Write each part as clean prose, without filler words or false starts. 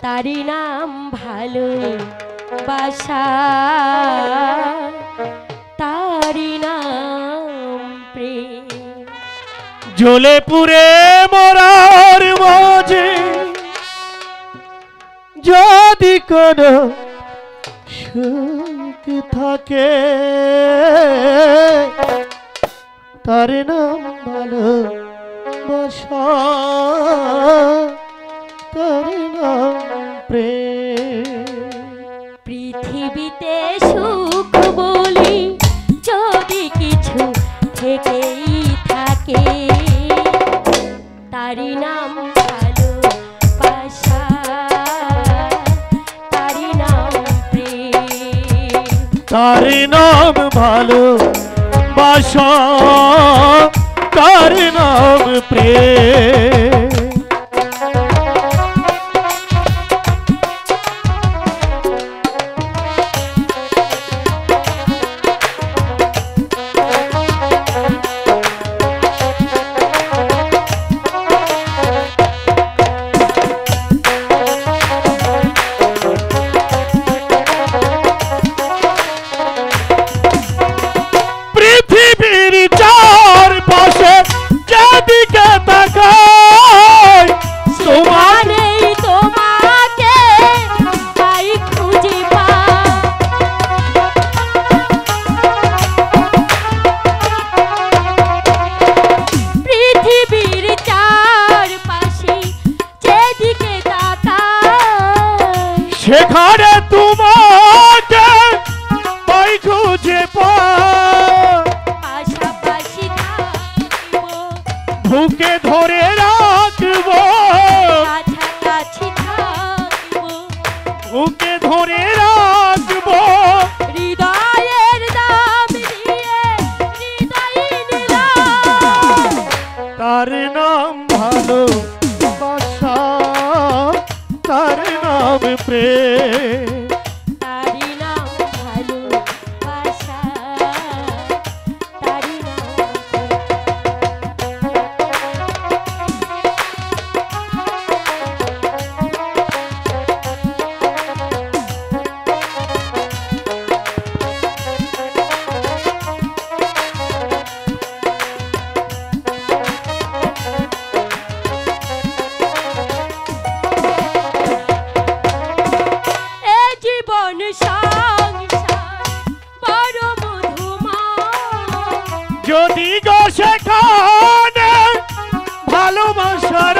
তারি নাম ভালোবাসা, তারি নাম প্রেম। জ্বলে পুড়ে মরার মাঝে যদি কোনো সুখ থাকে, তার নাম ভালোবাসা, তার নাম প্রেম। পৃথিবীতে সুখ বলি যদি কিছু থেকেই থাকে, তারি নাম ভালোবাসা, তারি নাম প্রেম। তার নাম ভালোবাসা, তার নাম প্রেম। সেখানে তোমাকে পাই খুঁজে পাশাপাশি থাকবো, বুকে ধরে রাখবো, কাছাকাছি থাকবো, বুকে ধরে রাখবো। হৃদয়ের দাম দিয়ে হৃদয় নিলাম, তার নাম ভালোবাসা, তার নাম প্রেম। তারি নাম ভালোবাসা, তারি নাম যদি গো সেখানে ভালোবাসার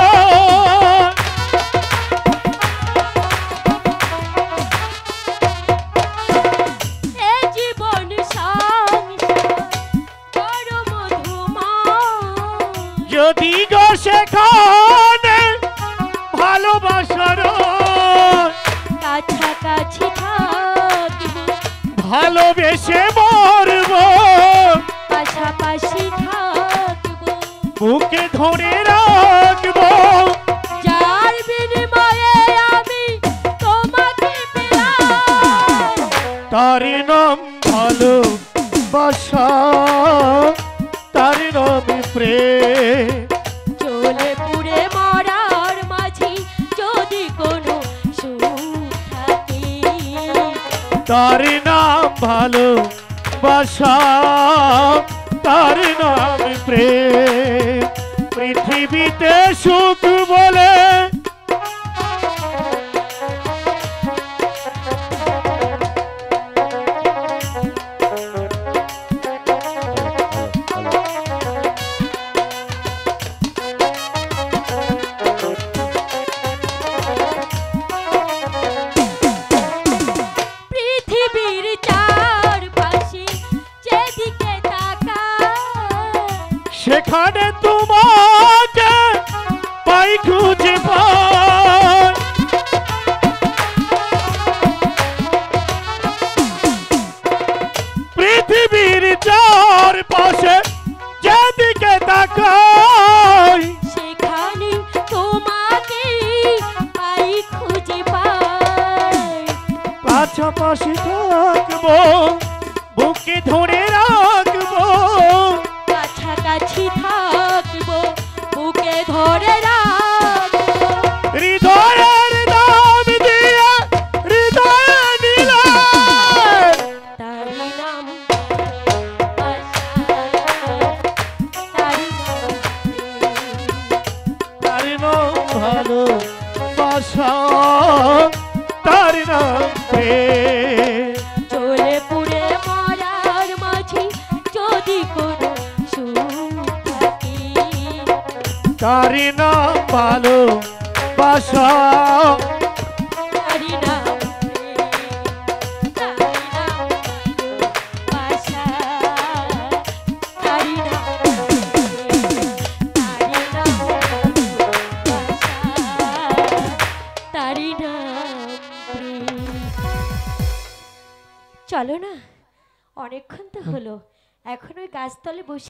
জীবন সংসার মধুময়, যদি গো সেখানে ভালোবাসার কাছাকাছি থাকবো, ভালোবেসে মরবো, পাশাপাশি থাকবো, বুকে ধরে রাখবো। যার বিনিময়ে আমি তোমাকে পেলাম, তার নাম ভালোবাসা, তার নাম প্রেম। জ্বলে পুড়ে মরার মাঝে যদি কোনো সুখ থাকে, তার নাম ভালোবাসা, তার নাম প্রেম। পৃথিবীতে সুখ বলে পৃথিবীর চারপাশে যেদিকে তাকাই, সেখানে তোমাকে পাই খুঁজে পাই। পৃথিবীর চারপাশে যেদিকে তাকাই, সেখানে তোমাকে পাই খুঁজে পাই, পাশাপাশি থাকবো, বুকে ধরে রাখবো, কাছাকাছি থাকবো, বুকে ধরে রাখবো। হৃদয়ের দাম ভালো বাসা তার নাম প্রেম। চলে পুড়ে মরার মাঝে যদি কোনো সুখ থাকে, তার নাম ভালো বাসা তারি নাম প্রেম, তারি নাম ভালোবাসা, তারি নাম প্রেম, তারি নাম ভালোবাসা, তারি নাম প্রেম। চলো না, অনেকক্ষণ তো হলো, এখন ওই গাছতলে বসে